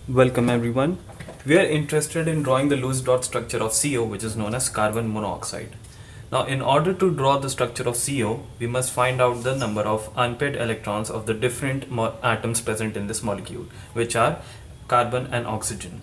Welcome everyone. We are interested in drawing the loose dot structure of CO, which is known as carbon monoxide. Now, in order to draw the structure of CO, we must find out the number of unpaired electrons of the different atoms present in this molecule, which are carbon and oxygen.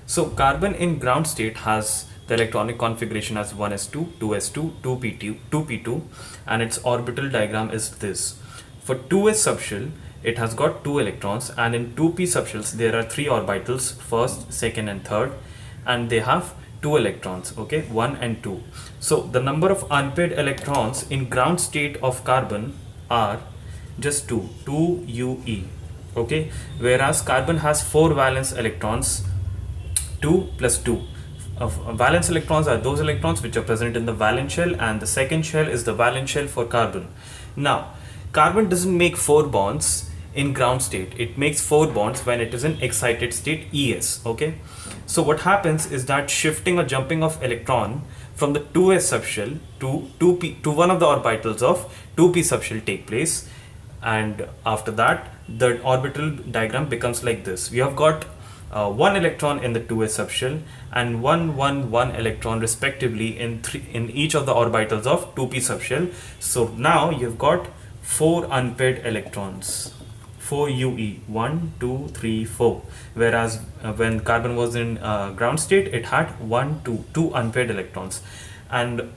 So, carbon in ground state has the electronic configuration as 1s2, 2s2, 2p2, 2p2, and its orbital diagram is this. For 2s subshell, it has got 2 electrons, and in 2p subshells there are 3 orbitals, first, second and third, and they have 2 electrons, okay, 1 and 2. So the number of unpaired electrons in ground state of carbon are just 2 UE, okay, whereas carbon has 4 valence electrons, 2 plus 2. Valence electrons are those electrons which are present in the valence shell, and the second shell is the valence shell for carbon. Now, carbon doesn't make 4 bonds in ground state. It makes 4 bonds when it is in excited state ES, okay. So what happens is that shifting or jumping of electron from the 2s subshell to 2p to one of the orbitals of 2p subshell take place, and after that the orbital diagram becomes like this. We have got 1 electron in the 2s subshell and 1 electron respectively in each of the orbitals of 2p subshell. So now you've got 4 unpaired electrons, 4 UE, 1 2 3 4, whereas when carbon was in ground state it had 2 unpaired electrons. And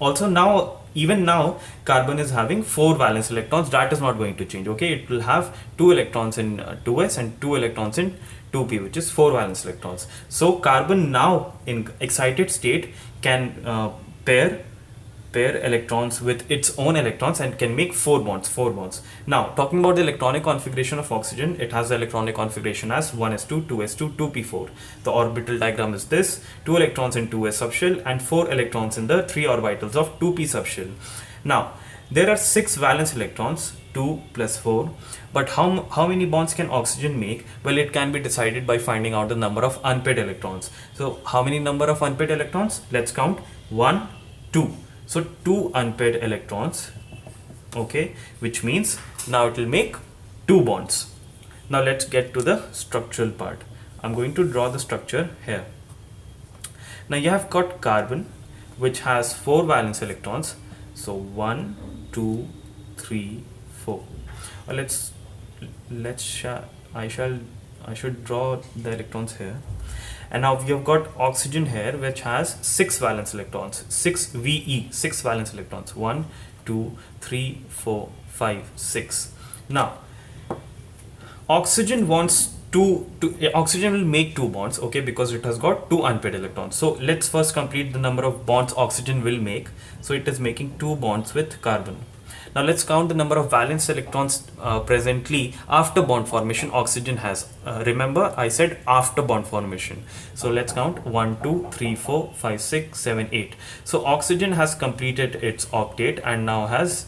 also now, even now, carbon is having 4 valence electrons. That is not going to change, okay. It will have 2 electrons in 2s and 2 electrons in 2p, which is 4 valence electrons. So carbon now in excited state can pair electrons with its own electrons and can make 4 bonds. Now talking about the electronic configuration of oxygen, it has the electronic configuration as 1s2, 2s2, 2p4. The orbital diagram is this: 2 electrons in 2s subshell and 4 electrons in the 3 orbitals of 2p subshell. Now there are 6 valence electrons, 2 plus 4, but how many bonds can oxygen make? Well, it can be decided by finding out the number of unpaired electrons. So how many number of unpaired electrons? Let's count. 1 2. So 2 unpaired electrons, okay, which means now it will make 2 bonds. Now let's get to the structural part. I'm going to draw the structure here. Now you have got carbon, which has 4 valence electrons. So 1 2 3 4. I should draw the electrons here. And now we have got oxygen here, which has 6 valence electrons, 6 VE, 6 valence electrons, 1 2 3 4 5 6. Now oxygen oxygen will make 2 bonds, okay, because it has got 2 unpaired electrons. So let's first complete the number of bonds oxygen will make. So it is making 2 bonds with carbon. Now let's count the number of valence electrons presently after bond formation oxygen has. Remember, I said after bond formation. So let's count 1 2 3 4 5 6 7 8. So oxygen has completed its octet and now has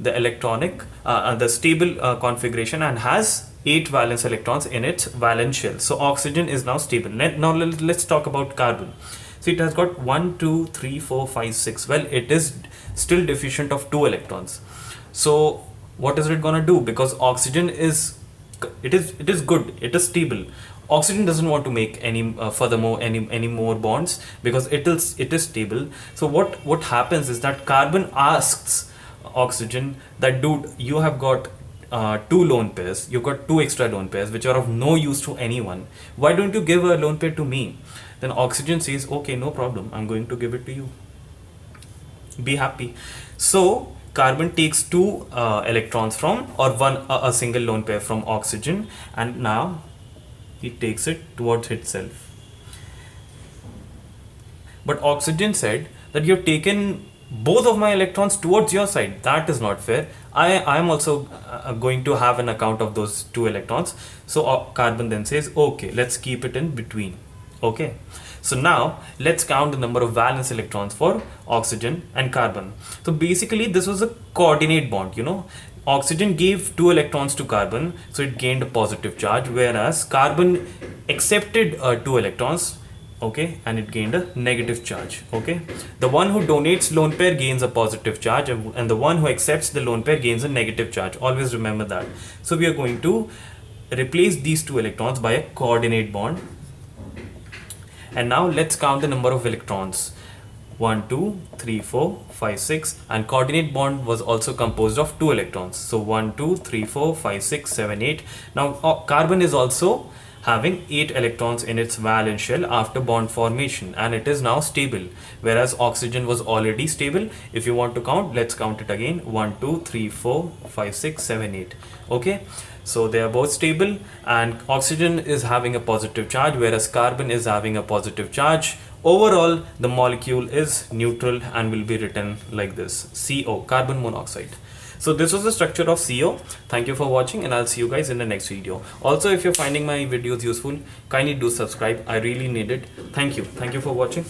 the electronic the stable configuration and has 8 valence electrons in its valence shell. So oxygen is now stable. Now let's talk about carbon. So it has got 1 2 3 4 5 6. Well, it is still deficient of 2 electrons. So what is it gonna do? Because oxygen is good, it is stable. Oxygen doesn't want to make any furthermore any more bonds because it is stable. So what happens is that carbon asks oxygen that, dude, you have got 2 lone pairs, you've got 2 extra lone pairs which are of no use to anyone. Why don't you give a lone pair to me? Then oxygen says, okay, no problem, I'm going to give it to you. Be happy. So carbon takes 2 electrons from, or a single lone pair from oxygen, and now it takes it towards itself. But oxygen said that you've taken both of my electrons towards your side. That is not fair. I am also going to have an account of those 2 electrons. So carbon then says, okay, let's keep it in between. Okay. So now let's count the number of valence electrons for oxygen and carbon. So basically this was a coordinate bond, you know. Oxygen gave 2 electrons to carbon, so it gained a positive charge, whereas carbon accepted 2 electrons, okay, and it gained a negative charge, okay. The one who donates lone pair gains a positive charge, and the one who accepts the lone pair gains a negative charge. Always remember that. So we are going to replace these two electrons by a coordinate bond. And now let's count the number of electrons. 1, 2, 3, 4, 5, 6, and coordinate bond was also composed of 2 electrons. So 1, 2, 3, 4, 5, 6, 7, 8. Now carbon is also having 8 electrons in its valence shell after bond formation, and it is now stable, whereas oxygen was already stable. If you want to count, let's count it again. 1, 2, 3, 4, 5, 6, 7, 8. Okay, so they are both stable, and oxygen is having a positive charge, whereas carbon is having a positive charge. Overall, the molecule is neutral and will be written like this: CO, carbon monoxide. So this was the structure of CO. Thank you for watching, and I'll see you guys in the next video. Also, if you're finding my videos useful, kindly do subscribe. I really need it. Thank you. Thank you for watching.